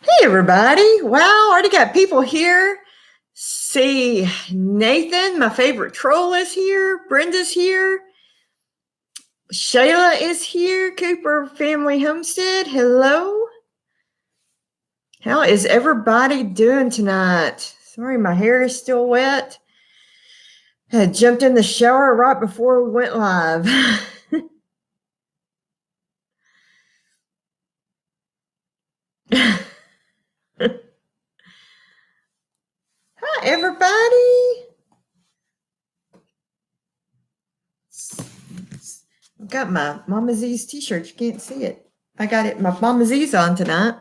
Hey, everybody. Wow, already got people here. See, Nathan, my favorite troll, is here. Brenda's here. Shayla is here. Cooper Family Homestead. Hello. How is everybody doing tonight? Sorry, my hair is still wet. I jumped in the shower right before we went live. Hi, everybody. I've got my Mama Z's t-shirt. You can't see it. I got it. My Mama Z's on tonight.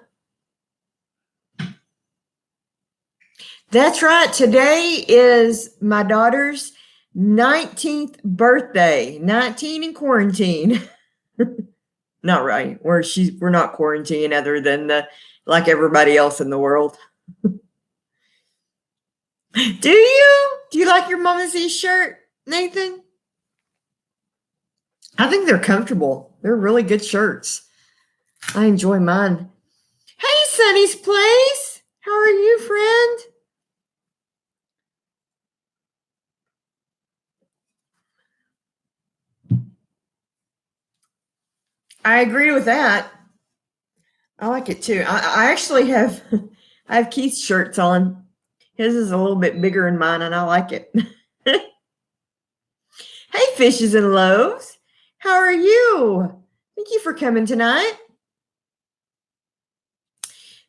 That's right. Today is my daughter's 19th birthday. 19 in quarantine. Not right. We're not quarantined other than like everybody else in the world. Do you? Do you like your Mama Z shirt, Nathan? I think they're comfortable. They're really good shirts. I enjoy mine. Hey, Sunny's Place. How are you, friend? I agree with that. I like it too. I actually have I have Keith's shirts on. His is a little bit bigger than mine, and I like it. Hey, Fishes and Loaves. How are you? Thank you for coming tonight.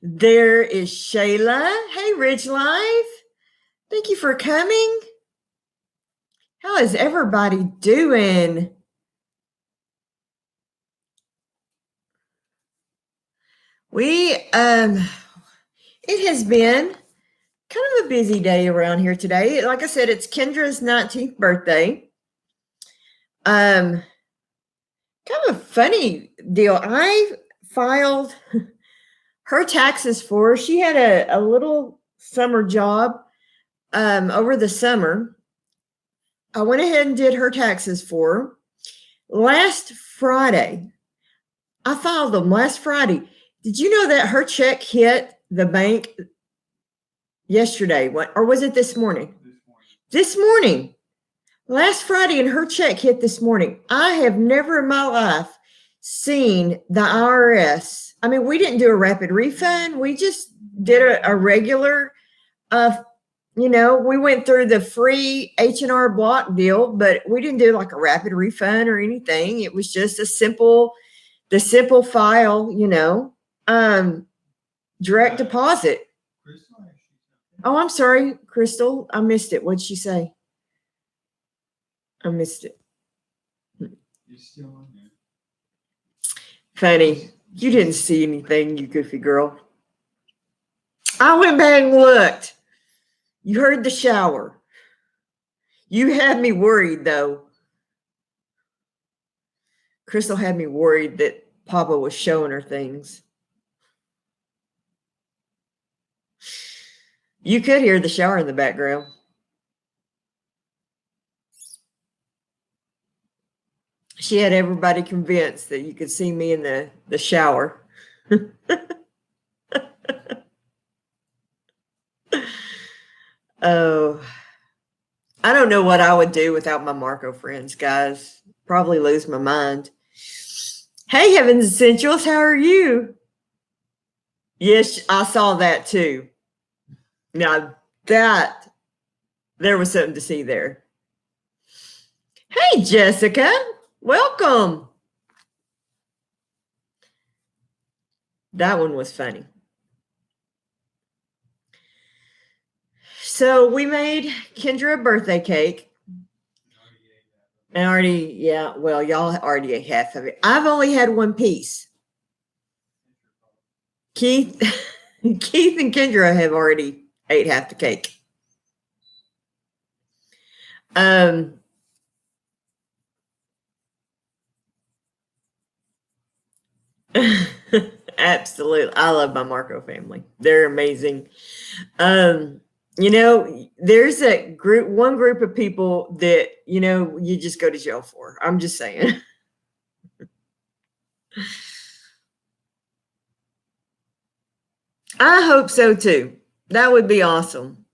There is Shayla. Hey, Ridge Life. Thank you for coming. How is everybody doing? It has been kind of a busy day around here today. Like I said, it's Kendra's 19th birthday. Kind of a funny deal. I filed her taxes for her. She had a little summer job over the summer. I went ahead and did her taxes for her. Last Friday, I filed them last Friday. Did you know that her check hit the bank yesterday? Or was it this morning? This morning. Last Friday, and her check hit this morning. I have never in my life seen the IRS. I mean, we didn't do a rapid refund. We just did a regular, we went through the free H&R Block deal, but we didn't do like a rapid refund or anything. It was just the simple file, direct deposit. Oh, I'm sorry, Crystal. I missed it. What'd she say? I missed it. You're still on there. Funny. You didn't see anything, you goofy girl. I went back and looked. You heard the shower. You had me worried, though. Crystal had me worried that Papa was showing her things. You could hear the shower in the background. She had everybody convinced that you could see me in the shower. Oh, I don't know what I would do without my Marco friends, guys. Probably lose my mind. Hey, Heaven's Essentials, how are you? Yes, I saw that too. Now there was something to see there. Hey, Jessica, welcome. That one was funny. So we made Kendra a birthday cake. Y'all already ate half of it. I've only had one piece. Keith and Kendra have already ate half the cake. Absolutely. I love my Marco family. They're amazing. There's one group of people that, you just go to jail for. I'm just saying. I hope so too. That would be awesome.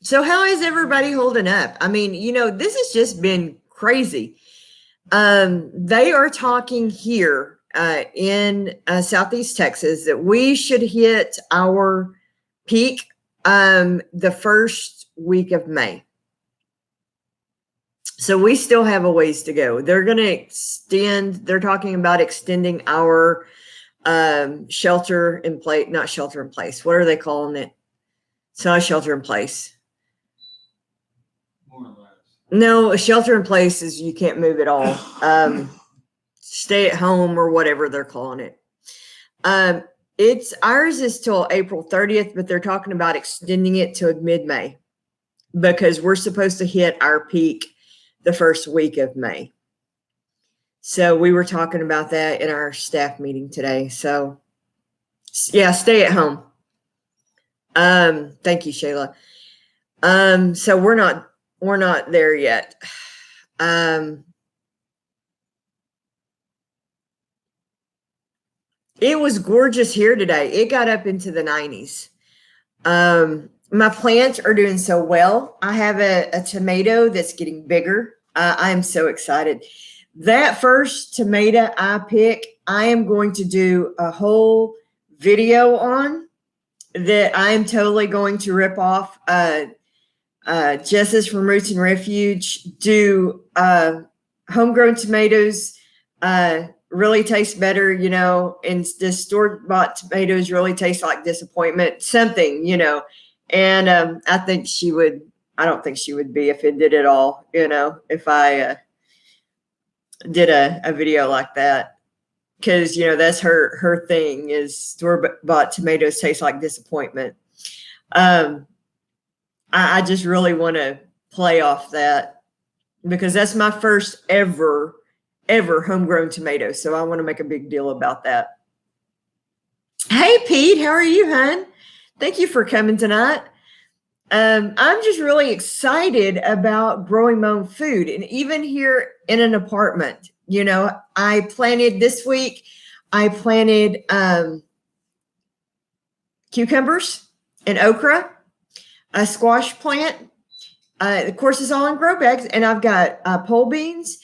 So how is everybody holding up? I mean, this has just been crazy. They are talking here in Southeast Texas that we should hit our peak the first week of May. So we still have a ways to go. They're going to they're talking about extending our shelter in place, not shelter in place. What are they calling it? It's not a shelter in place. More or less. No, a shelter in place is you can't move at all. Stay at home or whatever they're calling it. Ours is till April 30th, but they're talking about extending it to mid-May because we're supposed to hit our peak the first week of May. So we were talking about that in our staff meeting today. So yeah, stay at home. Thank you, Shayla. So we're not there yet. It was gorgeous here today. It got up into the 90s. My plants are doing so well. I have a tomato that's getting bigger. I'm so excited. That first tomato I pick, I am going to do a whole video on that. I am totally going to rip off Jess's from Roots and Refuge. Do homegrown tomatoes really taste better, and the store-bought tomatoes really taste like disappointment, something, and I don't think she would be offended at all, if I did a video like that, because that's her thing is store-bought tomatoes taste like disappointment. I just really want to play off that because that's my first ever homegrown tomato. So I want to make a big deal about that. Hey, Pete, how are you, hon? Thank you for coming tonight. I'm just really excited about growing my own food. And even here in an apartment, I planted this week, I planted cucumbers and okra, a squash plant. Of course, it's all in grow bags. And I've got pole beans.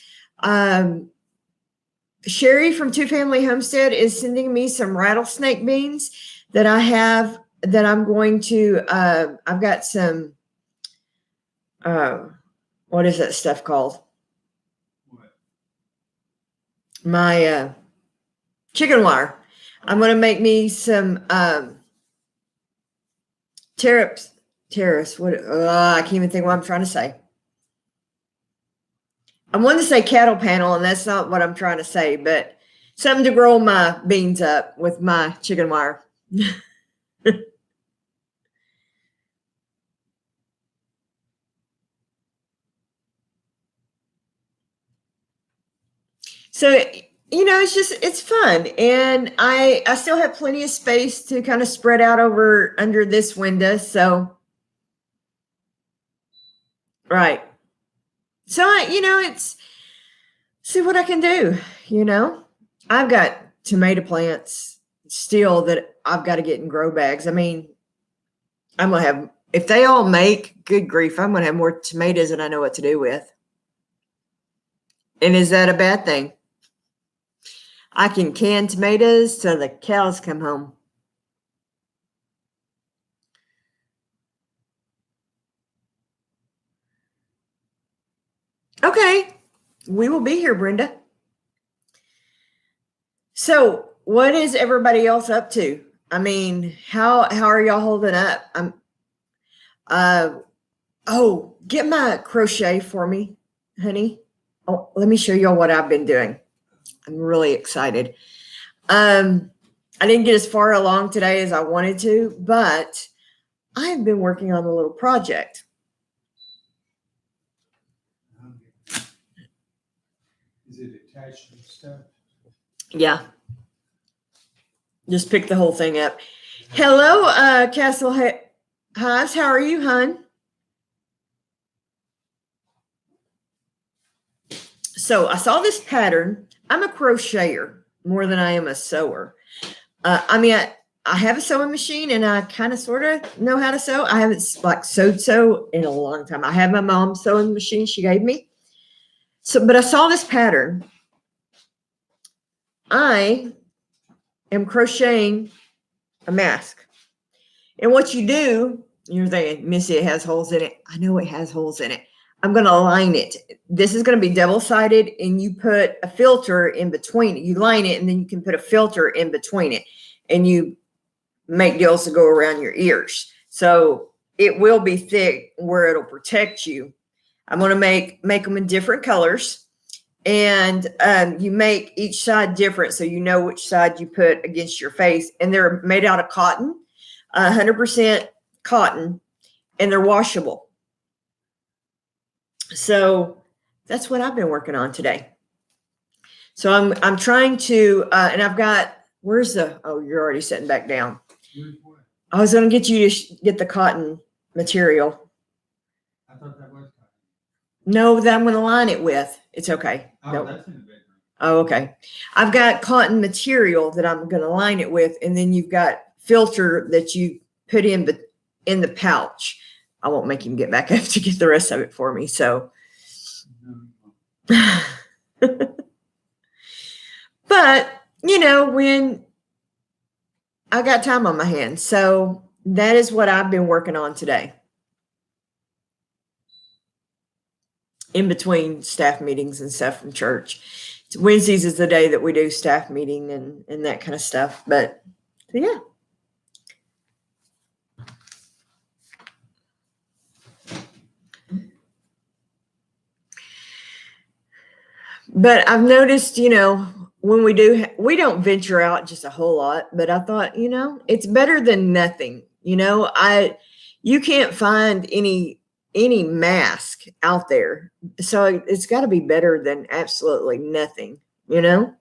Sherry from Two Family Homestead is sending me some rattlesnake beans that I have that I'm going to, I've got some, what is that stuff called? What? My chicken wire. I'm going to make me some terrace. What? I can't even think what I'm trying to say. I wanted to say cattle panel, and that's not what I'm trying to say, but something to grow my beans up with my chicken wire. So, it's fun. And I still have plenty of space to kind of spread out over under this window. So, right. So it's see what I can do, I've got tomato plants still that I've got to get in grow bags. I mean, I'm going to have, if they all make, good grief, I'm going to have more tomatoes than I know what to do with. And is that a bad thing? I can can tomatoes till the cows come home. Okay, we will be here, Brenda. So, what is everybody else up to? I mean, how are y'all holding up? Get my crochet for me, honey. Oh, let me show y'all what I've been doing. I'm really excited. I didn't get as far along today as I wanted to, but I've been working on a little project. Is it attached to stuff? Yeah. Just pick the whole thing up. Hello, Castle Hives. How are you, hon? So I saw this pattern. I'm a crocheter more than I am a sewer. I I have a sewing machine and I kind of sort of know how to sew. I haven't like sewed in a long time. I have my mom's sewing machine she gave me. So, but I saw this pattern. I am crocheting a mask. And what you do, you're thinking, Missy, it has holes in it. I know it has holes in it. I'm going to line it. This is going to be double-sided, and you put a filter in between it. You line it, and then you can put a filter in between it, and you make deals to go around your ears. So it will be thick where it'll protect you. I'm going to make them in different colors, and you make each side different so you know which side you put against your face. And they're made out of cotton, 100% cotton, and they're washable. So that's what I've been working on today. So I'm trying to, and I've got, where's the, oh, you're already sitting back down. I was going to get you to get the cotton material. I thought that was cotton. No, that I'm going to line it with. It's okay. Oh, Nope. that's in the bedroom. Oh, okay. I've got cotton material that I'm going to line it with, and then you've got filter that you put in the pouch. I won't make him get back up to get the rest of it for me. So, but you know, when I got time on my hands, so that is what I've been working on today. In between staff meetings and stuff from church. Wednesdays is the day that we do staff meeting and that kind of stuff. But yeah. But I've noticed, you know, when we don't venture out just a whole lot, but I thought, you know, it's better than nothing. You know, you can't find any mask out there. So it's got to be better than absolutely nothing, you know?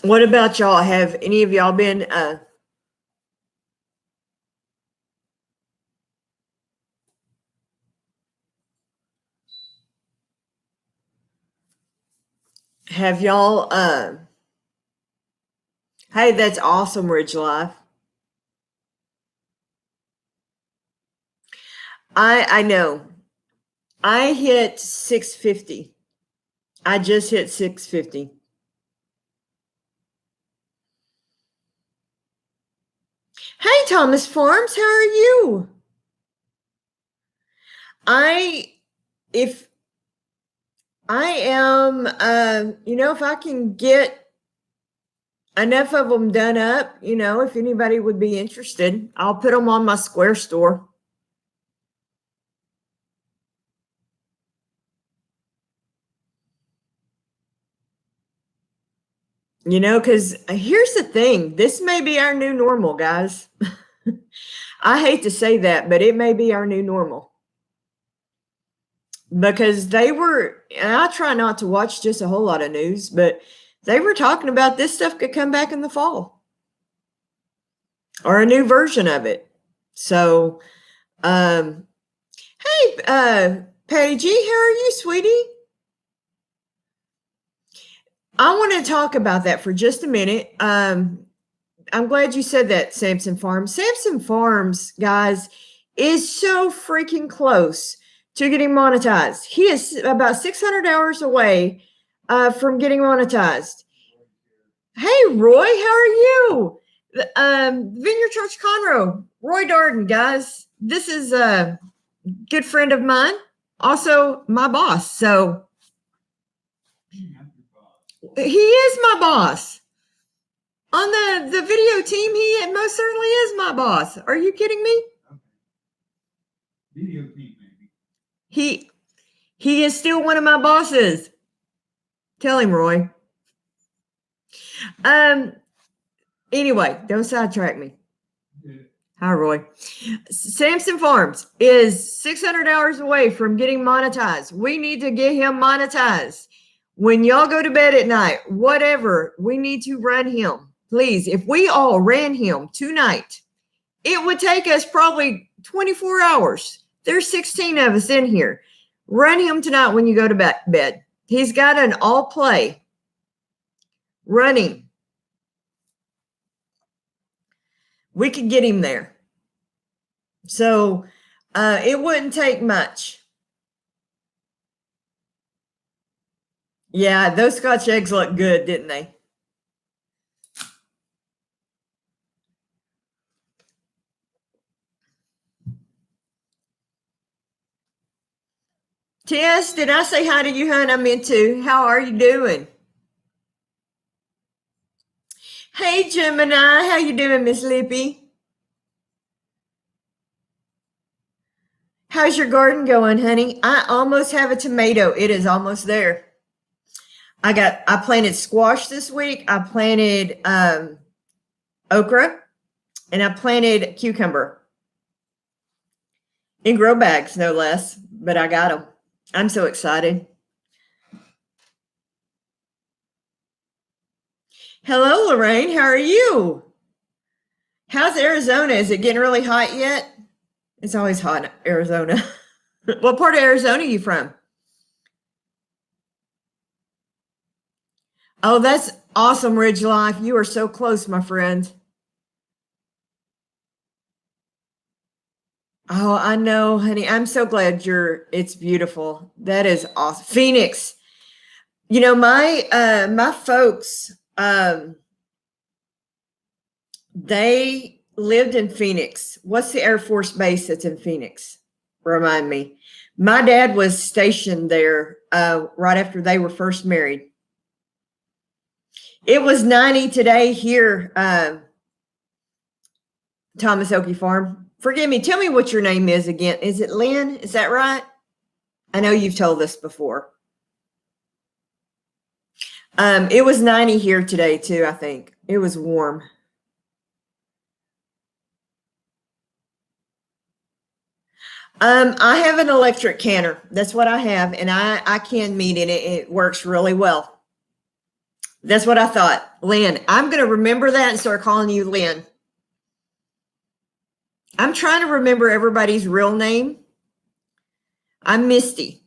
What about y'all? Have any of y'all been have y'all hey, that's awesome, Ridge Life. I know. I hit 650. I just hit 650. Hey, Thomas Farms, how are you? If I am, you know, if I can get enough of them done up, you know, if anybody would be interested, I'll put them on my Square store. You know, because here's the thing. This may be our new normal, guys. I hate to say that, but it may be our new normal. Because they were, and I try not to watch just a whole lot of news, but they were talking about this stuff could come back in the fall. Or a new version of it. So, hey, Patty G, how are you, sweetie? I want to talk about that for just a minute. I'm glad you said that, Samson Farms. Samson Farms, guys, is so freaking close to getting monetized. He is about 600 hours away from getting monetized. Hey, Roy, how are you? Vineyard Church Conroe, Roy Darden, guys. This is a good friend of mine, also my boss. So he is my boss. On the video team, he most certainly is my boss. Are you kidding me? Video team, maybe. He is still one of my bosses. Tell him, Roy. Anyway, don't sidetrack me. Yeah. Hi, Roy. Samson Farms is 600 hours away from getting monetized. We need to get him monetized. When y'all go to bed at night, whatever, we need to run him. Please, if we all ran him tonight It would take us probably 24 hours. There's 16 of us in here. Run him tonight when you go to bed. He's got an all play running. We could get him there. So it wouldn't take much. Yeah, those Scotch eggs look good, didn't they? Tess, did I say hi to you, hon? I meant to. How are you doing? Hey, Gemini. How you doing, Miss Lippy? How's your garden going, honey? I almost have a tomato. It is almost there. I planted squash this week. I planted okra, and I planted cucumber in grow bags, no less. But I got them. I'm so excited. Hello, Lorraine. How are you? How's Arizona? Is it getting really hot yet? It's always hot in Arizona. What part of Arizona are you from? Oh, that's awesome, Ridge Life. You are so close, my friend. Oh, I know, honey. I'm so glad it's beautiful. That is awesome. Phoenix. You know, my folks, they lived in Phoenix. What's the Air Force base that's in Phoenix? Remind me. My dad was stationed there right after they were first married. It was 90 today here, Thomas Oakey Farm. Forgive me. Tell me what your name is again. Is it Lynn? Is that right? I know you've told us before. It was 90 here today too, I think. It was warm. I have an electric canner. That's what I have, and I can meat in it. It works really well. That's what I thought. Lynn. I'm going to remember that and start calling you Lynn. I'm trying to remember everybody's real name. I'm Misty.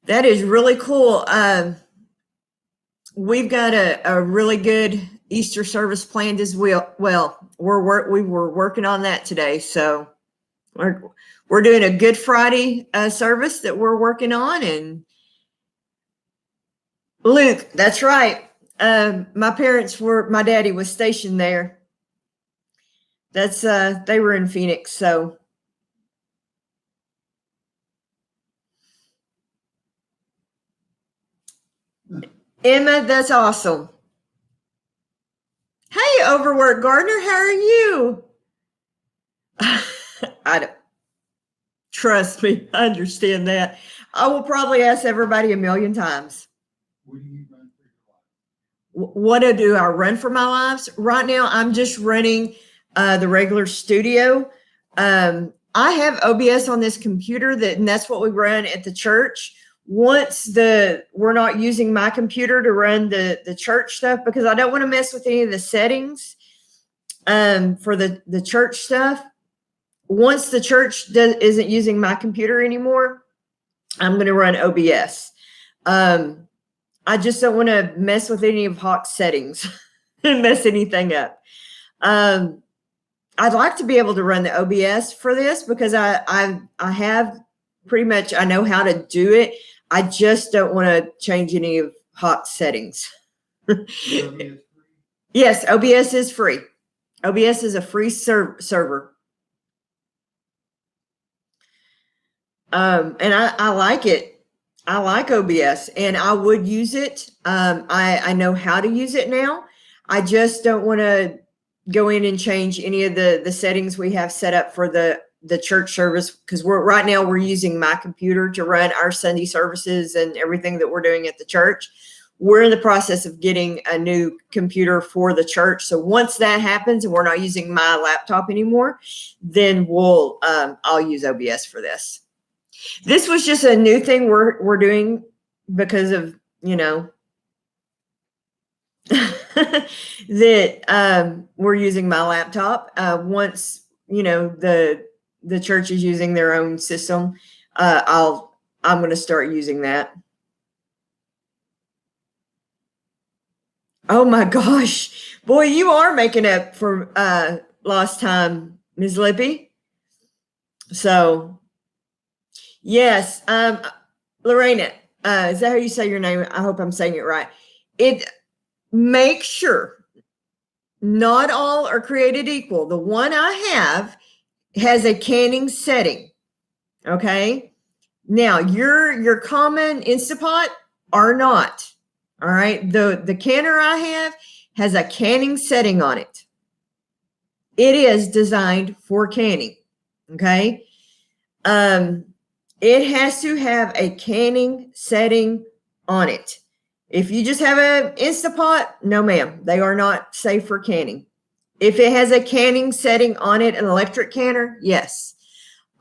That is really cool. We've got a really good Easter service planned as well. We were working on that today, so we're doing a Good Friday service that we're working on. And Luke, that's right. My daddy was stationed there. That's they were in Phoenix, so. Emma, that's awesome. Hey, Overworked Gardener, how are you? I don't, trust me, I understand that. I will probably ask everybody a million times. What do you run for your life? What do I run for my lives? Right now, I'm just running the regular studio. I have OBS on this computer and that's what we run at the church. Once we're not using my computer to run the church stuff because I don't want to mess with any of the settings for the church stuff. Once the church isn't using my computer anymore, I'm going to run OBS. I just don't want to mess with any of Hawk's settings and mess anything up. I'd like to be able to run the OBS for this because I have pretty much, I know how to do it. I just don't want to change any of Hawk's settings. Yes, OBS is free. OBS is a free server. And I like it. I like OBS and I would use it. I know how to use it now. I just don't want to go in and change any of the settings we have set up for the church service because right now we're using my computer to run our Sunday services and everything that we're doing at the church. We're in the process of getting a new computer for the church. So once that happens and we're not using my laptop anymore, then I'll use OBS for this. This was just a new thing we're doing because of, that we're using my laptop. Once the church is using their own system, I'm going to start using that. Oh my gosh, boy, you are making up for lost time, Ms. Lippy. So yes, Lorena, is that how you say your name? I hope I'm saying it right. Make sure not all are created equal. The one I have has a canning setting. Okay. Now your common Instapot are not. All right. The canner I have has a canning setting on it. It is designed for canning. Okay. It has to have a canning setting on it. If you just have an Instapot, no ma'am, they are not safe for canning. If it has a canning setting on it, an electric canner, yes.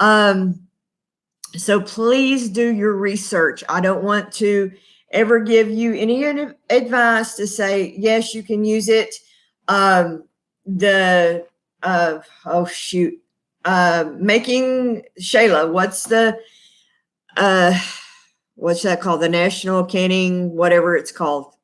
So please do your research. I don't want to ever give you any advice to say, yes, you can use it. Making Shayla, what's that called? The National Canning, whatever it's called.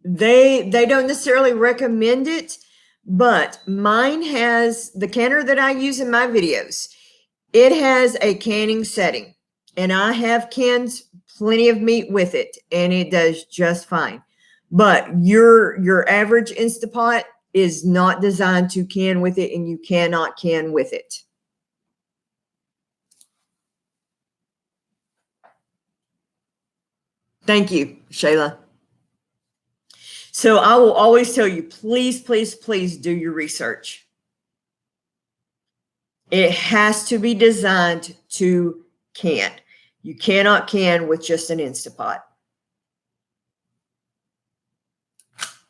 They don't necessarily recommend it, but mine has the canner that I use in my videos. It has a canning setting, and I have canned plenty of meat with it, and it does just fine. But your average Instapot is not designed to can with it, and you cannot can with it. Thank you, Shayla. So I will always tell you, please, please, please do your research. It has to be designed to can. You cannot can with just an Instapot.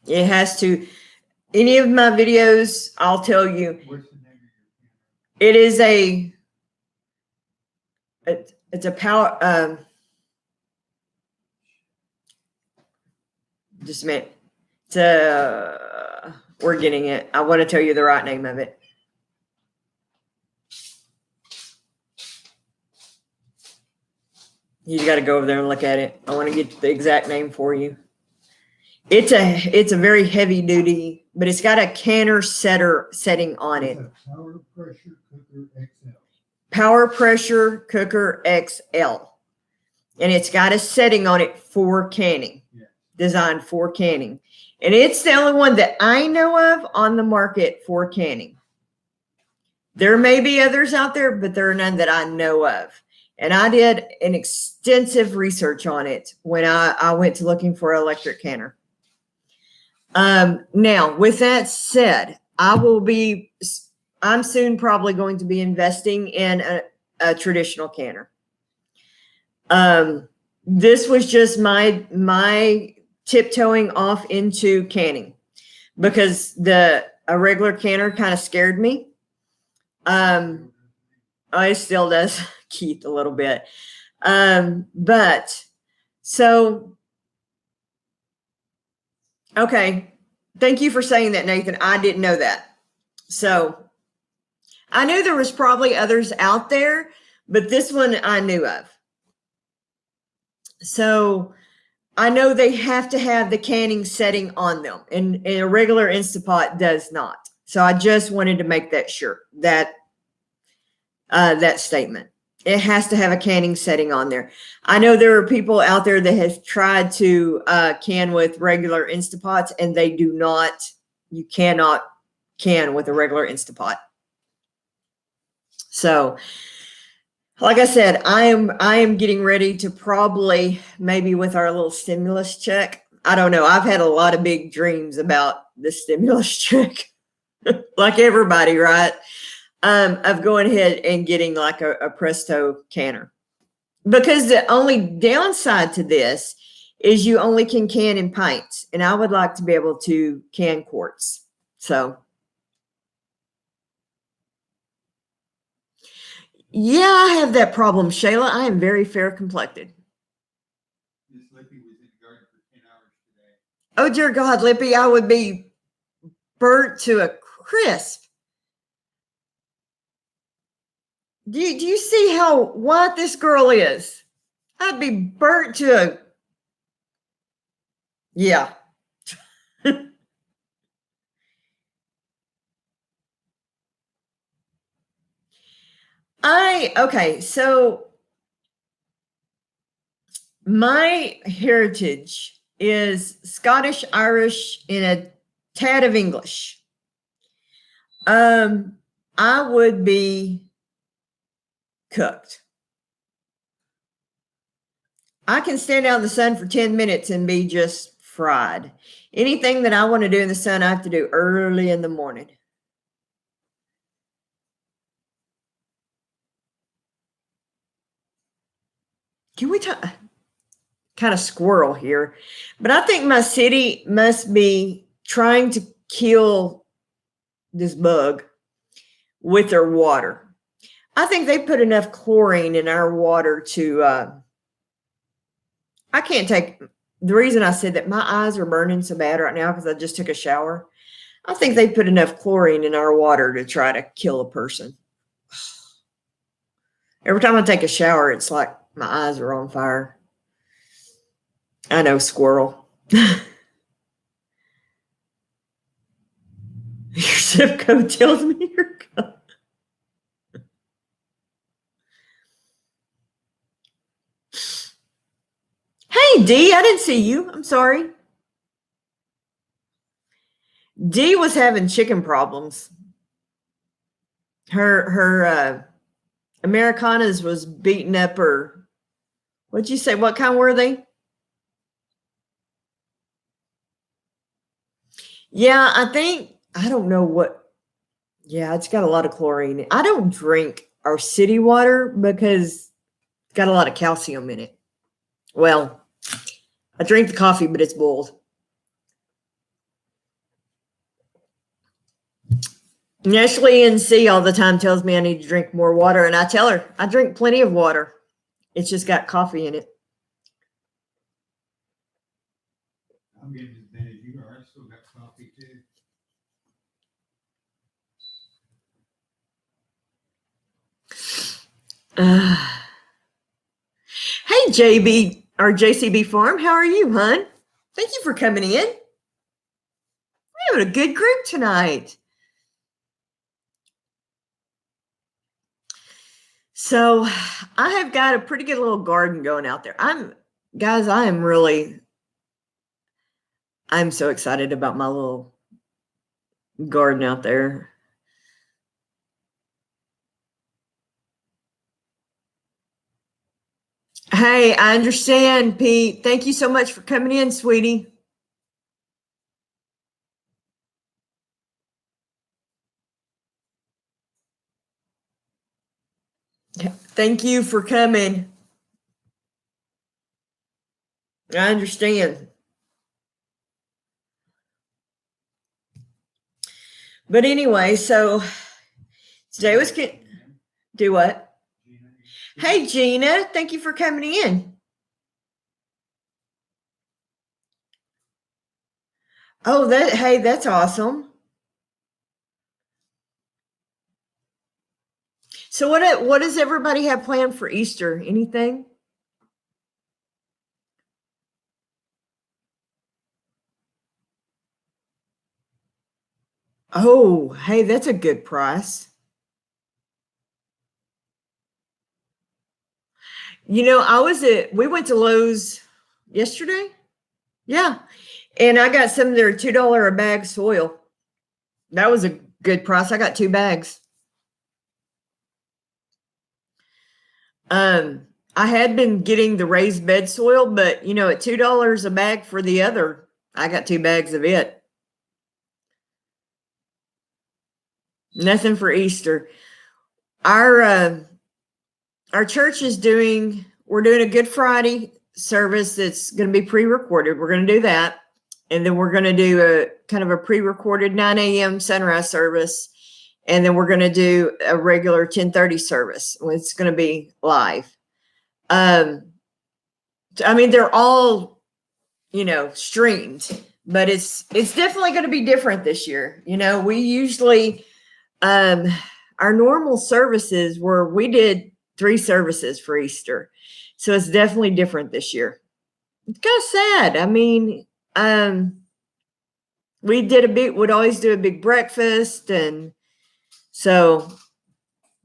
It has to, any of my videos, I'll tell you, What's the name of your canner? it is it's a power, just a minute. We're getting it. I want to tell you the right name of it. You got to go over there and look at it. I want to get the exact name for you. It's a very heavy duty, but it's got a canner setting on it. Power pressure cooker XL. Power pressure cooker XL. And it's got a setting on it for canning. Yeah. Designed for canning. And it's the only one that I know of on the market for canning. There may be others out there, but there are none that I know of. And I did an extensive research on it when I went to looking for an electric canner. Now, with that said, I'm soon probably going to be investing in a traditional canner. This was just my tiptoeing off into canning because a regular canner kind of scared me. It still does, Keith, a little bit. But so, okay. Thank you for saying that, Nathan. I didn't know that. So I knew there was probably others out there, but this one I knew of. So I know they have to have the canning setting on them, and a regular Instapot does not. So I just wanted to make that sure that statement. It has to have a canning setting on there. I know there are people out there that have tried to can with regular Instapots, and they do not. You cannot can with a regular Instapot. So, like I said, I am getting ready to probably, maybe with our little stimulus check. I don't know. I've had a lot of big dreams about the stimulus check, like everybody, right? Of going ahead and getting like a Presto canner. Because the only downside to this is you only can can in pints, and I would like to be able to can quarts. So, yeah, I have that problem, Shayla. I am very fair complected. Oh, dear God, Lippy, I would be burnt to a crisp. Do you see how white this girl is? I'd be burnt to a, yeah. Okay, so my heritage is Scottish, Irish, and a tad of English. I would be cooked. I can stand out in the sun for 10 minutes and be just fried. Anything that I want to do in the sun, I have to do early in the morning. Can we talk? Kind of squirrel here, but I think my city must be trying to kill this bug with their water. I think they put enough chlorine in our water to, I can't take, the reason I said that my eyes are burning so bad right now because I just took a shower. I think they put enough chlorine in our water to try to kill a person. Every time I take a shower, it's like my eyes are on fire. I know, squirrel. Your zip code tells me you're gone. Hey, Dee, I didn't see you. I'm sorry. Dee was having chicken problems. Her Americanas was beating up her. What'd you say? What kind were they? Yeah, I don't know what. Yeah, it's got a lot of chlorine. I don't drink our city water because it's got a lot of calcium in it. Well, I drink the coffee, but it's boiled. Ashley NC all the time tells me I need to drink more water, and I tell her I drink plenty of water. It's just got coffee in it. I'm getting as bad as you are. I still got coffee too. Hey, JB or JCB Farm, how are you, hon? Thank you for coming in. We're having a good group tonight. So I have got a pretty good little garden going out there. I'm so excited about my little garden out there. Hey, I understand, Pete. Thank you so much for coming in, sweetie. Thank you for coming. I understand. But anyway, so today was do what? Hey, Gina, thank you for coming in. Oh, hey, that's awesome. So what does everybody have planned for Easter? Anything? Oh, hey, that's a good price. We went to Lowe's yesterday. Yeah. And I got some of their $2 a bag soil. That was a good price. I got 2 bags. I had been getting the raised bed soil, but at $2 a bag for the other, I got 2 bags of it. Nothing for Easter. Our church we're doing a Good Friday service that's going to be pre-recorded. We're going to do that. And then we're going to do a kind of a pre-recorded 9 a.m. sunrise service. And then we're going to do a regular 10:30 service. It's going to be live. I mean, they're all, streamed, but it's definitely going to be different this year. You know, we usually our normal services were we did 3 services for Easter. So it's definitely different this year. It's kind of sad. I mean, we would always do a big breakfast. And so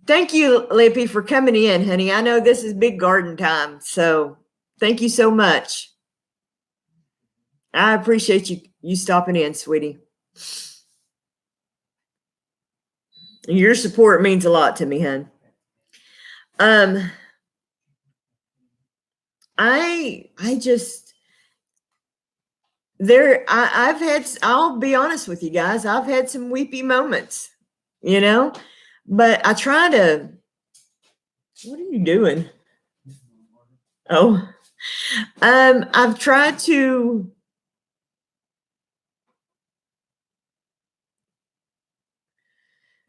thank you, Lippy, for coming in, honey. I know this is big garden time. So thank you so much. I appreciate you stopping in, sweetie. Your support means a lot to me, hon. I just I'll be honest with you guys, I've had some weepy moments, you know, but I try to, what are you doing? Oh, I've tried to,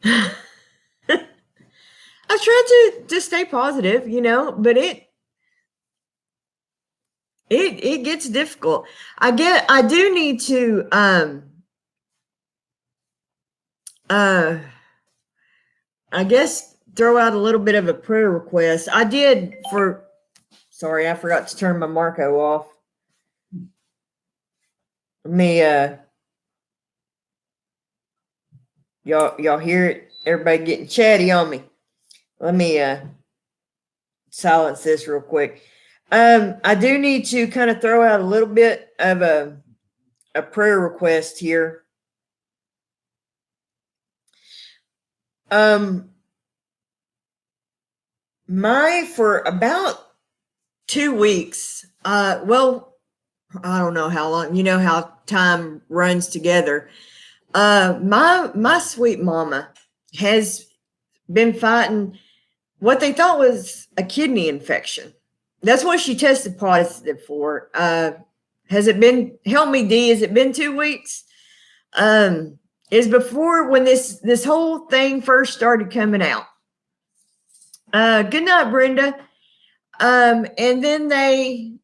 I've tried to stay positive, you know, but it gets difficult. I do need to, I guess throw out a little bit of a prayer request. Sorry, I forgot to turn my Marco off. Let me, y'all hear it? Everybody getting chatty on me. Let me, silence this real quick. I do need to kind of throw out a little bit of a prayer request here. For about 2 weeks, well, I don't know how long, you know how time runs together. My sweet mama has been fighting what they thought was a kidney infection. That's what she tested positive for. Has it been, help me, D, has it been 2 weeks? Is before when this whole thing first started coming out. Good night, Brenda. And then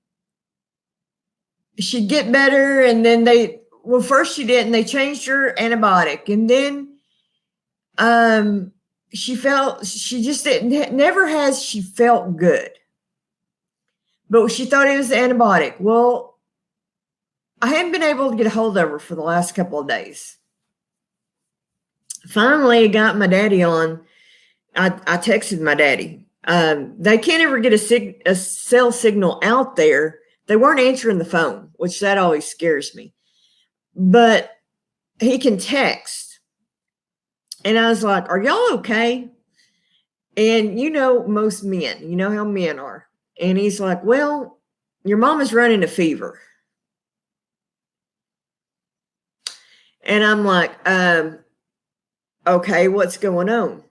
she'd get better, and then first she didn't. They changed her antibiotic, and then she felt good, but she thought it was the antibiotic. Well, I hadn't been able to get a hold of her for the last couple of days. Finally, I got my daddy on. I texted my daddy. They can't ever get a cell signal out there. They weren't answering the phone, which that always scares me. But he can text. And I was like, are y'all okay? And you know, most men, you know how men are. And he's like, well, your mama's running a fever. And I'm like, okay, what's going on?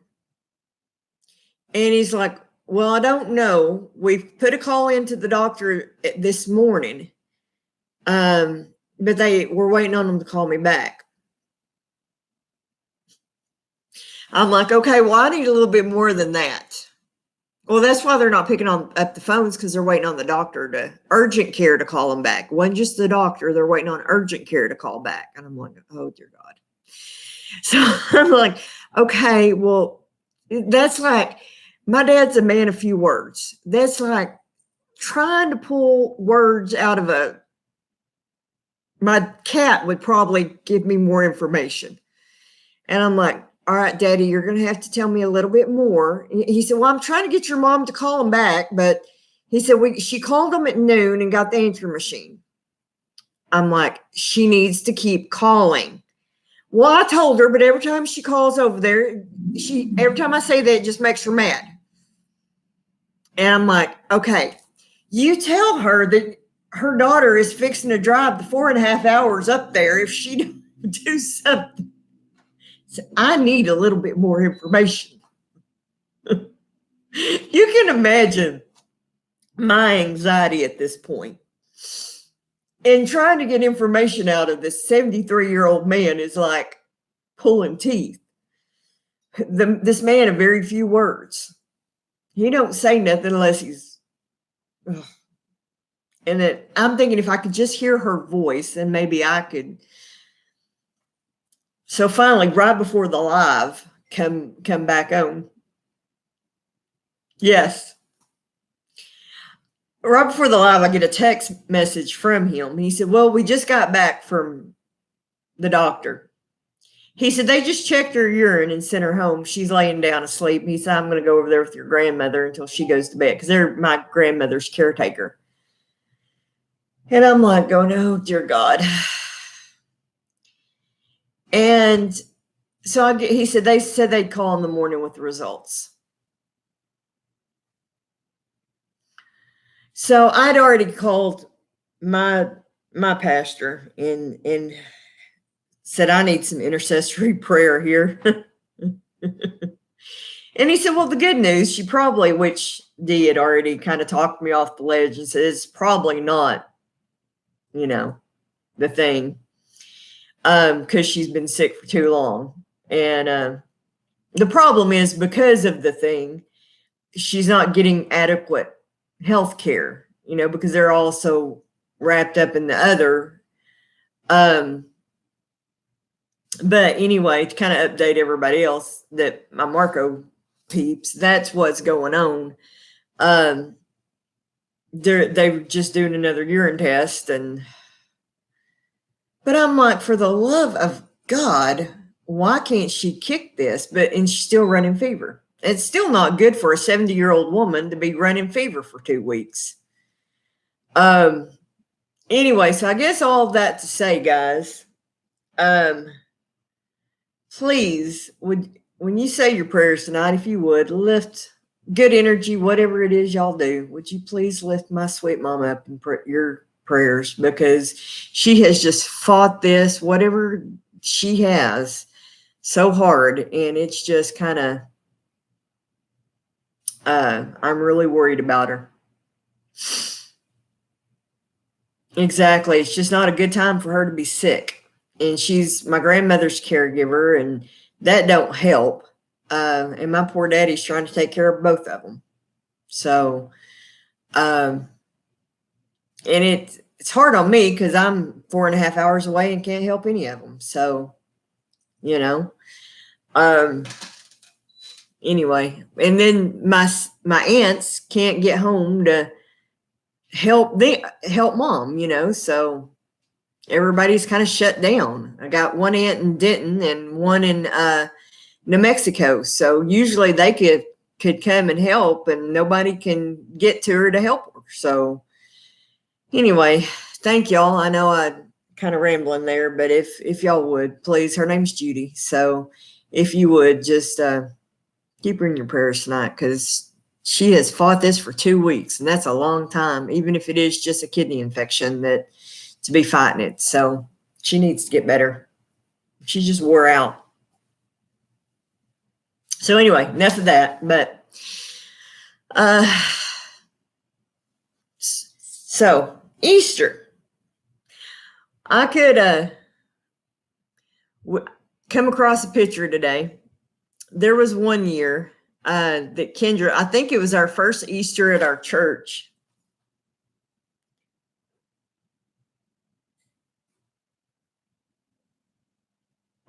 And he's like, well, I don't know. We've put a call into the doctor this morning, but they were waiting on them to call me back. I'm like, okay, well, I need a little bit more than that. Well, that's why they're not picking up the phones, because they're waiting on the doctor urgent care to call them back. Wasn't just the doctor, they're waiting on urgent care to call back. And I'm like, oh, dear God. So I'm like, okay, well, that's like, my dad's a man of few words. That's like trying to pull words out of my cat would probably give me more information. And I'm like, all right, Daddy, you're going to have to tell me a little bit more. He said, well, I'm trying to get your mom to call him back. But he said, she called him at noon and got the answering machine. I'm like, she needs to keep calling. Well, I told her, but every time she calls over there, every time I say that, it just makes her mad. And I'm like, okay, you tell her that her daughter is fixing to drive the 4.5 hours up there if she don't do something. So I need a little bit more information. You can imagine my anxiety at this point. And trying to get information out of this 73-year-old man is like pulling teeth. This man of very few words. He don't say nothing unless he's. Ugh. And that I'm thinking if I could just hear her voice, then maybe I could. So finally, right before the live come back on. Yes. Right before the live, I get a text message from him. He said, "Well, we just got back from the doctor." He said, "They just checked her urine and sent her home. She's laying down asleep." He said, "I'm going to go over there with your grandmother until she goes to bed," because they're my grandmother's caretaker. And I'm like going, "Oh, dear God." And so he said, they said they'd call in the morning with the results. So I'd already called my pastor and said, "I need some intercessory prayer here." And he said, "Well, the good news, she probably," which Dee had already kind of talked me off the ledge and said, "It's probably not, the thing, because she's been sick for too long. And the problem is because of the thing, she's not getting adequate health care, because they're also wrapped up in the other. But anyway, to kind of update everybody else that my Marco peeps, that's what's going on. They're just doing another urine test, but I'm like, for the love of God, why can't she kick this? And she's still running fever. It's still not good for a 70-year-old woman to be running fever for 2 weeks. Anyway, so I guess all of that to say, guys, please, when you say your prayers tonight, if you would, lift good energy, whatever it is y'all do, would you please lift my sweet mama up in your prayers, because she has just fought this, whatever she has, so hard, and it's just kind of, I'm really worried about her. Exactly. It's just not a good time for her to be sick. And she's my grandmother's caregiver, and that don't help. And my poor daddy's trying to take care of both of them. So, and it's hard on me because I'm 4.5 hours away and can't help any of them. So, anyway, and then my aunts can't get home to help mom, so everybody's kind of shut down. I got one aunt in Denton and one in New Mexico. So usually they could come and help, and nobody can get to her to help her. So anyway, thank y'all. I know I kind of rambling there, but if y'all would please, her name's Judy. So if you would just keep her in your prayers tonight, because she has fought this for 2 weeks, and that's a long time, even if it is just a kidney infection, that to be fighting it. So she needs to get better. She just wore out. So anyway, enough of that. But so Easter, I could come across a picture today. There was one year that Kendra, I think it was our first Easter at our church.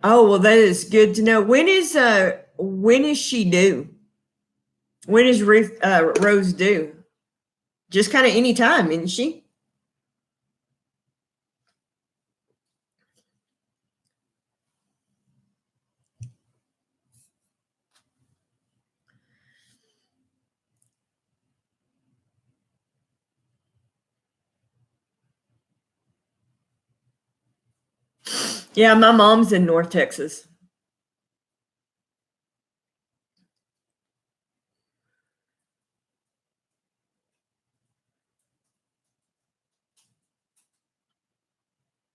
Oh, well, that is good to know. When is she due? When is Rose due? Just kind of any time, isn't she? Yeah, my mom's in North Texas.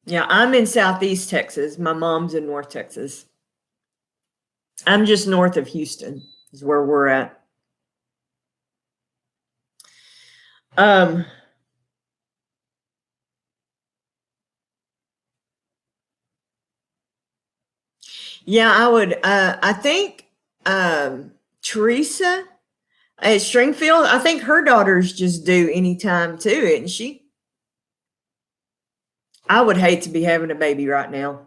Yeah, I'm in Southeast Texas. My mom's in North Texas. I'm just north of Houston is where we're at. Yeah, I would. I think Teresa at Stringfield. I think her daughter's just due anytime too, isn't she? I would hate to be having a baby right now.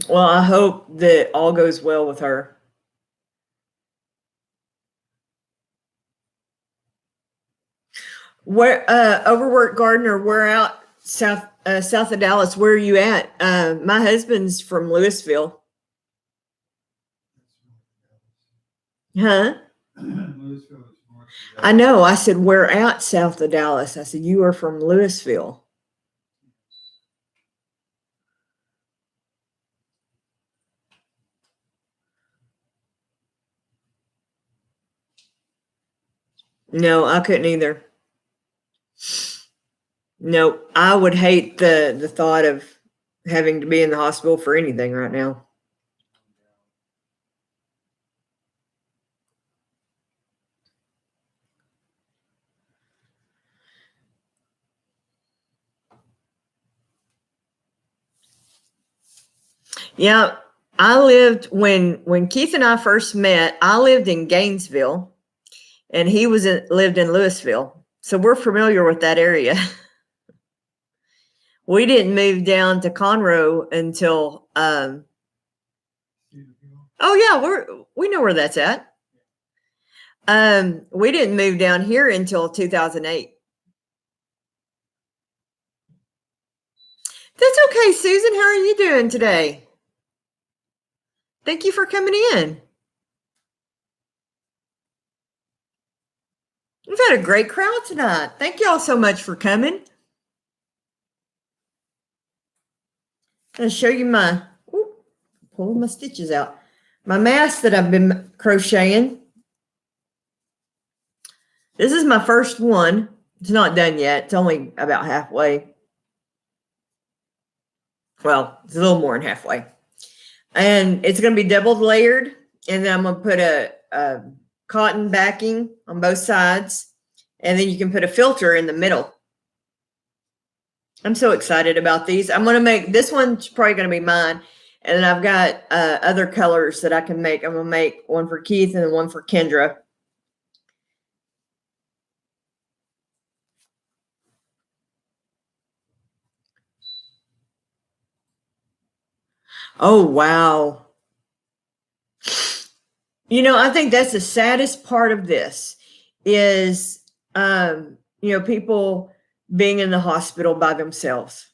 Well, I hope that all goes well with her. Where Overwork Gardner, we're out south of Dallas. Where are you at? My husband's from Louisville. Huh? Louisville is north of I know. I said we're out south of Dallas. I said you are from Louisville. No, I couldn't either. No, I would hate the thought of having to be in the hospital for anything right now. Yeah, I lived when Keith and I first met. I lived in Gainesville, and he lived in Louisville, so we're familiar with that area. We didn't move down to Conroe until Cedarville. oh yeah, we know where that's at. We didn't move down here until 2008. That's okay, Susan. How are you doing today? Thank you for coming in. We've had a great crowd tonight. Thank y'all so much for coming. I'll show you my, pull my stitches out. My mask that I've been crocheting. This is my first one. It's not done yet. It's only about halfway. Well, it's a little more than halfway. And it's going to be double layered. And then I'm going to put a cotton backing on both sides. And then you can put a filter in the middle. I'm so excited about these. I'm going to make, this one's probably going to be mine. And then I've got other colors that I can make. I'm going to make one for Keith and then one for Kendra. Oh, wow. You know, I think that's the saddest part of this is, people being in the hospital by themselves.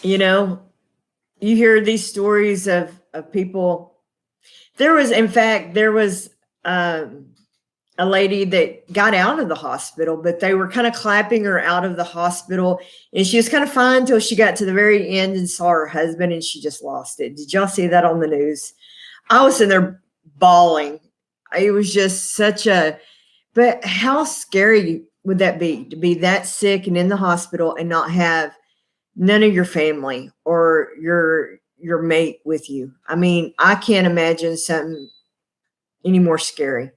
You know, you hear these stories of people. There was a lady that got out of the hospital, but they were kind of clapping her out of the hospital, and she was kind of fine until she got to the very end and saw her husband, and she just lost it. Did y'all see that on the news? I was in there bawling. It was just but how scary would that be to be that sick and in the hospital and not have none of your family or your mate with you? I mean, I can't imagine something any more scary.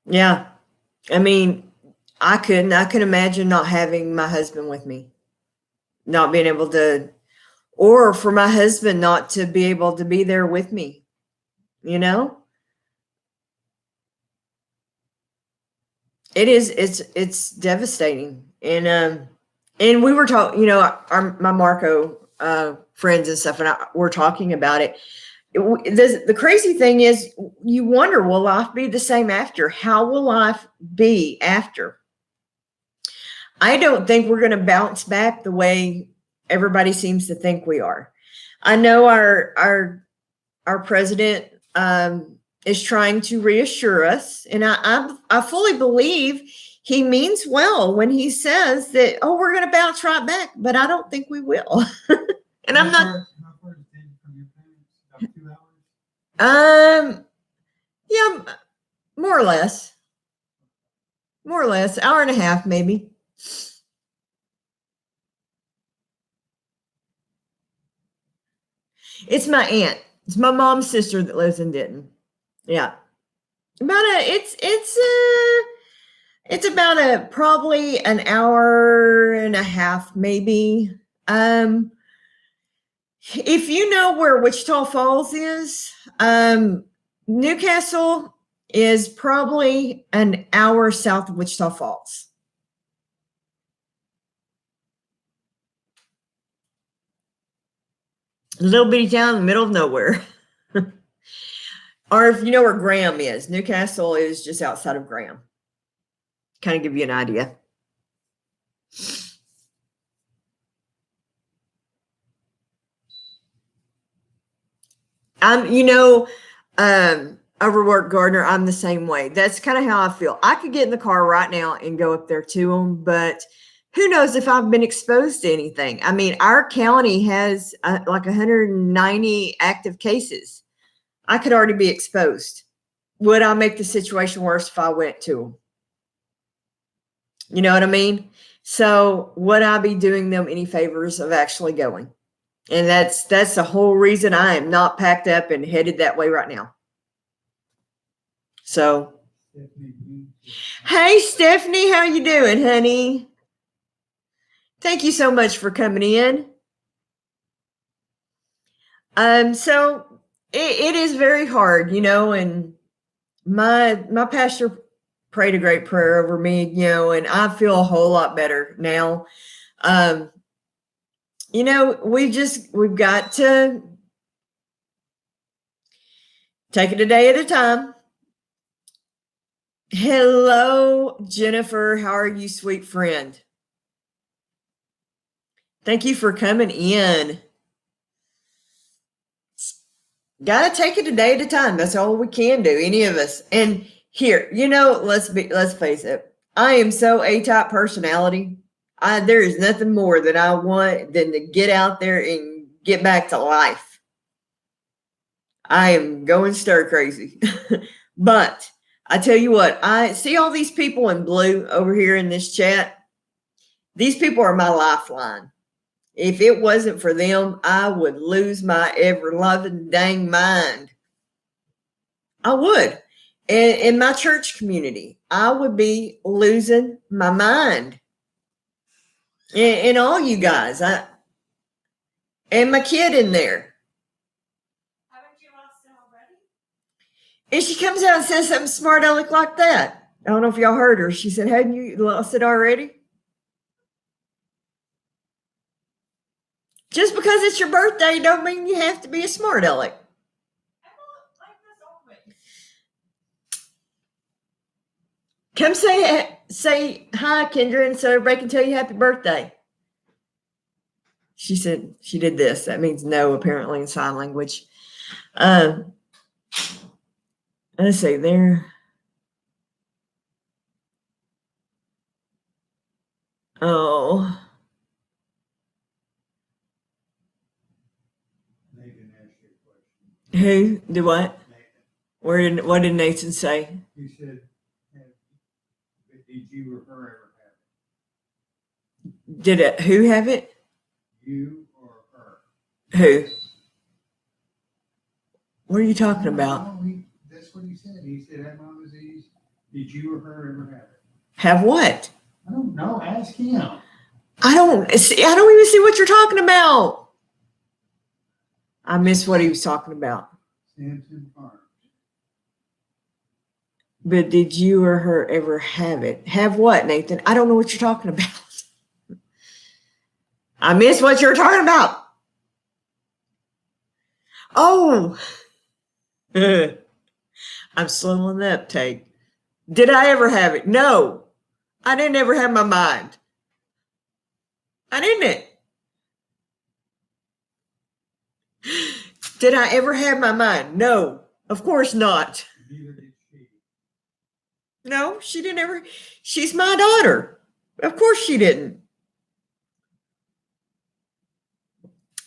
Yeah. I mean, I can imagine not having my husband with me, not being able to, or for my husband not to be able to be there with me, you know? It's devastating. And we were talking, my Marco friends and stuff, and we're talking about it. The crazy thing is, you wonder, will life be the same after? How will life be after? I don't think we're going to bounce back the way everybody seems to think we are. I know our president is trying to reassure us, and I fully believe he means well when he says that, oh, we're going to bounce right back, but I don't think we will. And I'm not. How far is it from your parents? About 2 hours? Yeah, more or less. More or less, hour and a half, maybe. It's my aunt. It's my mom's sister that lives in Denton. Yeah. About a, it's It's about probably an hour and a half, maybe. Um, if you know where Wichita Falls is, Newcastle is probably an hour south of Wichita Falls. A little bitty town in the middle of nowhere. Or if you know where Graham is, Newcastle is just outside of Graham. Kind of give you an idea. Overworked Gardner, I'm the same way. That's kind of how I feel. I could get in the car right now and go up there to them, but who knows if I've been exposed to anything. I mean, our county has like 190 active cases. I could already be exposed. Would I make the situation worse if I went to them? You know what I mean? So would I be doing them any favors of actually going? And that's the whole reason I am not packed up and headed that way right now. So, hey Stephanie, how you doing, honey? Thank you so much for coming in. So it is very hard, and my pastor prayed a great prayer over me, and I feel a whole lot better now. We've got to take it a day at a time. Hello, Jennifer. How are you, sweet friend? Thank you for coming in. Gotta take it a day at a time. That's all we can do, any of us. And here, let's face it. I am so A-type personality. There is nothing more that I want than to get out there and get back to life. I am going stir crazy. But I tell you what, I see all these people in blue over here in this chat. These people are my lifeline. If it wasn't for them, I would lose my ever loving dang mind. I would. In my church community, I would be losing my mind. And all you guys, and my kid in there. Haven't you lost it already? And she comes out and says something smart aleck like that. I don't know if y'all heard her. She said, "Hadn't you lost it already?" Just because it's your birthday don't mean you have to be a smart aleck. Come say hi, Kendra, and so everybody can tell you happy birthday. She said she did this. That means no, apparently, in sign language. Let's see there. Oh. Who? Do what? What did Nathan say? He said, did you or her ever have it? Did it? Who have it? You or her? Who? What are you talking about? That's what he said. He said, have lung disease. Did you or her ever have it? Have what? I don't know. Ask him. I don't even see what you're talking about. I missed what he was talking about. Samson Farms. But did you or her ever have it? Have what, Nathan? I don't know what you're talking about. I missed what you're talking about. Oh. I'm slow on the uptake. Did I ever have it? No. I didn't ever have my mind. I didn't. Did I ever have my mind? No. Of course not. Neither did she. No, she didn't ever. She's my daughter. Of course she didn't.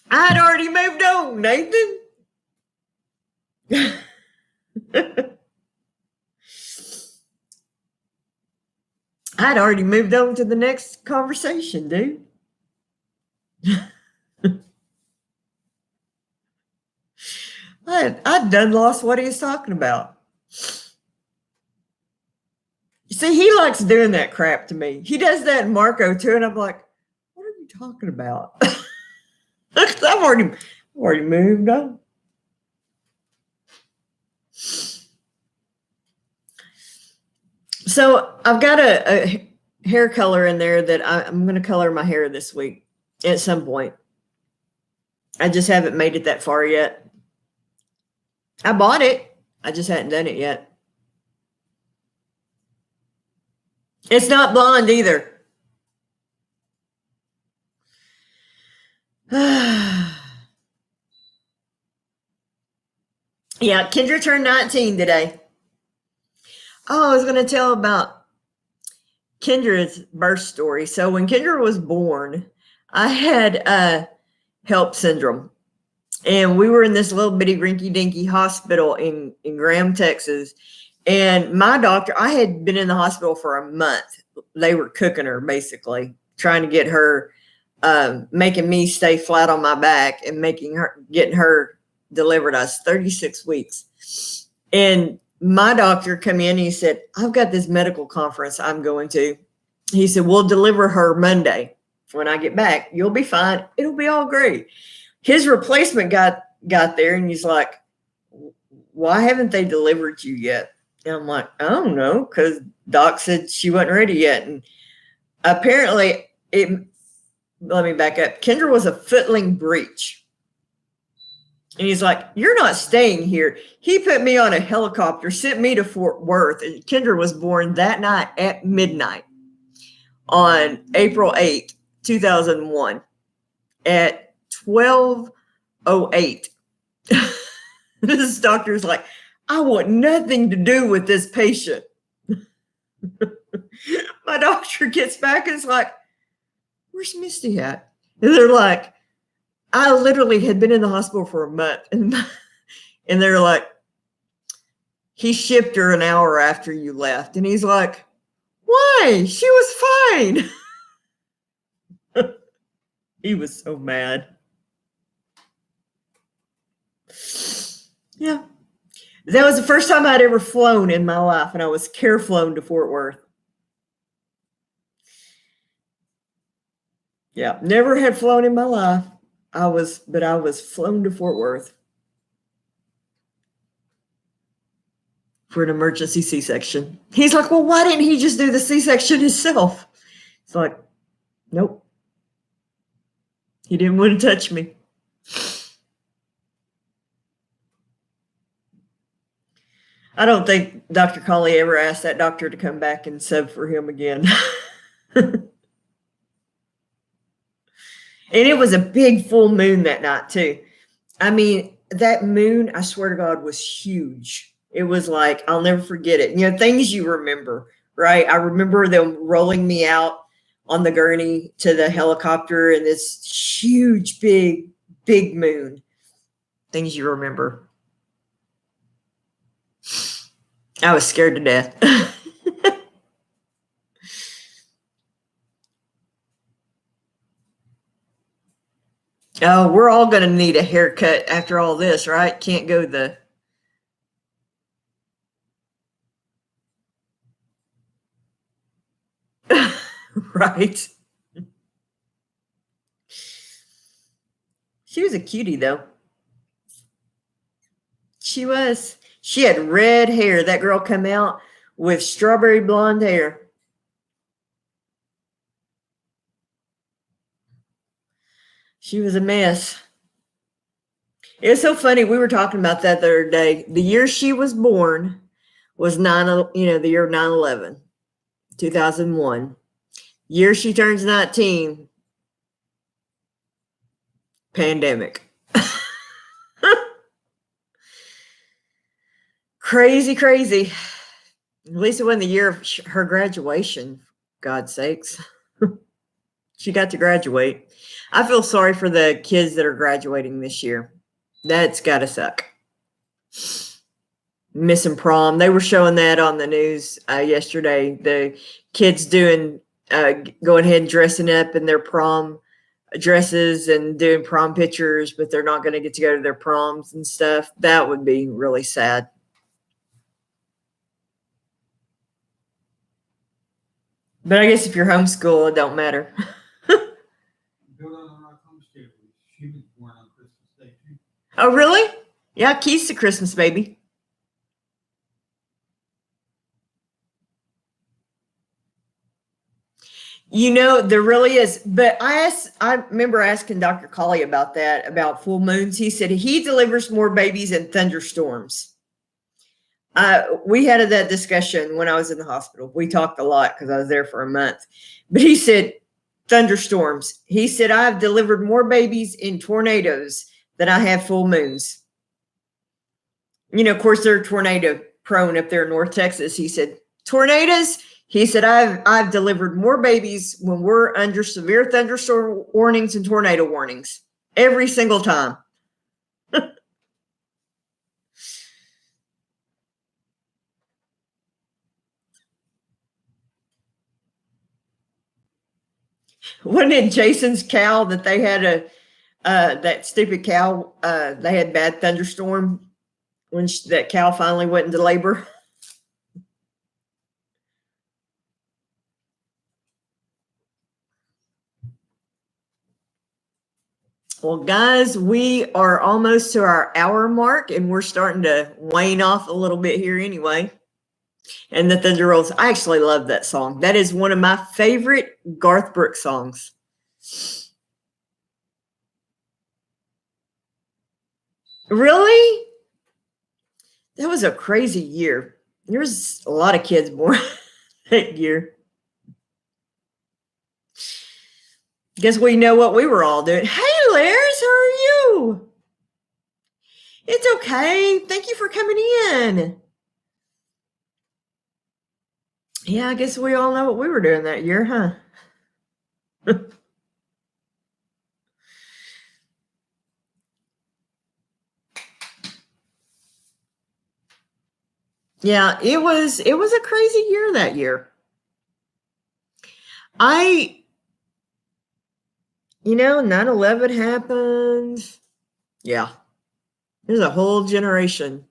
I'd already moved on, Nathan. I'd already moved on to the next conversation, dude. I'd done lost what he was talking about. So See, he likes doing that crap to me. He does that in Marco too, and I'm like, what are you talking about? I've already moved on. So I've got a hair color in there that I'm going to color my hair this week at some point. I just haven't made it that far yet. I bought it. I just hadn't done it yet. It's not blonde either. Yeah, Kendra turned 19 today. Oh, I was going to tell about Kendra's birth story. So when Kendra was born, I had HELP syndrome. And we were in this little bitty rinky-dinky hospital in Graham, Texas. And my doctor, I had been in the hospital for a month. They were cooking her, basically, trying to get her, making me stay flat on my back and getting her delivered. I was 36 weeks. And my doctor come in and he said, I've got this medical conference I'm going to. He said, we'll deliver her Monday. When I get back, you'll be fine. It'll be all great. His replacement got there and he's like, why haven't they delivered you yet? And I'm like, I don't know, because Doc said she wasn't ready yet. And apparently let me back up. Kendra was a footling breech. And he's like, you're not staying here. He put me on a helicopter, sent me to Fort Worth. And Kendra was born that night at midnight on April 8th, 2001 at 12:08. This doctor's like, I want nothing to do with this patient. My doctor gets back and is like, where's Misty at? And they're like, I literally had been in the hospital for a month. And they're like, he shipped her an hour after you left. And he's like, why? She was fine. He was so mad. Yeah. That was the first time I'd ever flown in my life, and I was care flown to Fort Worth. Yeah, never had flown in my life. But I was flown to Fort Worth for an emergency C-section. He's like, well, why didn't he just do the C-section himself? It's like, nope. He didn't want to touch me. I don't think Dr. Colley ever asked that doctor to come back and sub for him again. And it was a big full moon that night too. I mean, that moon, I swear to God, was huge. It was like, I'll never forget it. You know, things you remember, right? I remember them rolling me out on the gurney to the helicopter and this huge, big moon. Things you remember. I was scared to death. Oh, we're all going to need a haircut after all this, right? Can't go the... Right. She was a cutie, though. She was. She had red hair. That girl come out with strawberry blonde hair. She was a mess. It was so funny. We were talking about that the other day. The year she was born was the year 9/11, 2001. Year she turns 19, pandemic. Crazy, crazy. At least it wasn't the year of her graduation, God's sakes. She got to graduate. I feel sorry for the kids that are graduating this year. That's got to suck. Missing prom. They were showing that on the news yesterday. The kids going ahead and dressing up in their prom dresses and doing prom pictures, but they're not going to get to go to their proms and stuff. That would be really sad. But I guess if you're homeschool, it don't matter. Built on the rock homestead. She was born on Christmas Day too. Oh, really? Yeah, Keith's a Christmas baby. You know, there really is. But I remember asking Dr. Colley about that, about full moons. He said he delivers more babies in thunderstorms. We had that discussion when I was in the hospital. We talked a lot because I was there for a month. But he said thunderstorms. He said I've delivered more babies in tornadoes than I have full moons. You know, of course, they're tornado prone up there in North Texas. He said tornadoes. He said I've delivered more babies when we're under severe thunderstorm warnings and tornado warnings every single time. Wasn't it Jason's cow that they had that stupid cow? They had bad thunderstorm when that cow finally went into labor. Well, guys, we are almost to our hour mark, and we're starting to wane off a little bit here anyway. And the Thunder Rolls. I actually love that song. That is one of my favorite Garth Brooks songs. Really? That was a crazy year. There's a lot of kids born that year. Guess we know what we were all doing. Hey, Lares, how are you? It's okay. Thank you for coming in. Yeah, I guess we all know what we were doing that year, huh? Yeah, it was a crazy year that year. You know, 9/11 happened. Yeah. There's a whole generation.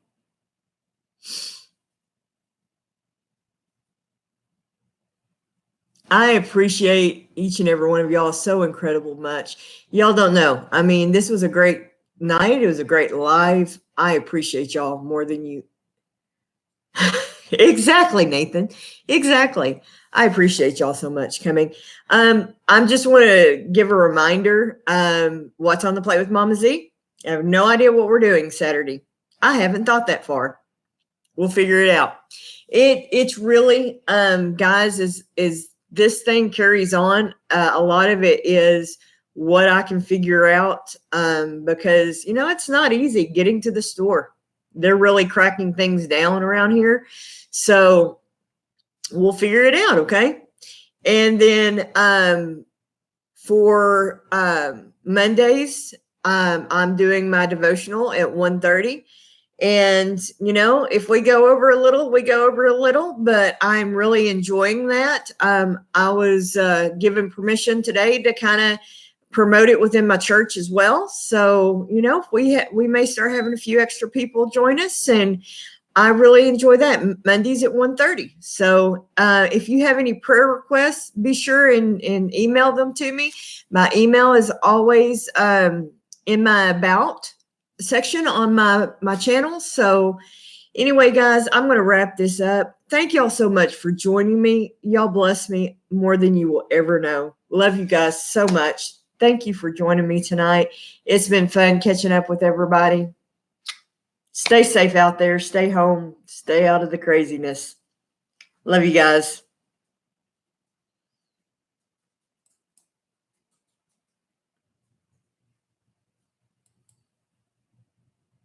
I appreciate each and every one of y'all so incredible much. Y'all don't know. I mean, this was a great night. It was a great live. I appreciate y'all more than you. Exactly, Nathan. Exactly. I appreciate y'all so much coming. I'm just want to give a reminder. What's on the plate with Mama Z? I have no idea what we're doing Saturday. I haven't thought that far. We'll figure it out. It's really, guys, is this thing carries on. A lot of it is what I can figure out, because you know it's not easy getting to the store. They're really cracking things down around here, so we'll figure it out. Okay, and then for Mondays, I'm doing my devotional at 1:30. And, you know, if we go over a little, we go over a little, but I'm really enjoying that. I was given permission today to kind of promote it within my church as well. So, you know, we may start having a few extra people join us, and I really enjoy that. Mondays at 1:30. So if you have any prayer requests, be sure and email them to me. My email is always in my about section on my channel. So anyway, guys, I'm going to wrap this up. Thank y'all so much for joining me. Y'all bless me more than you will ever know. Love you guys so much. Thank you for joining me tonight. It's been fun catching up with everybody. Stay safe out there. Stay home. Stay out of the craziness. Love you guys.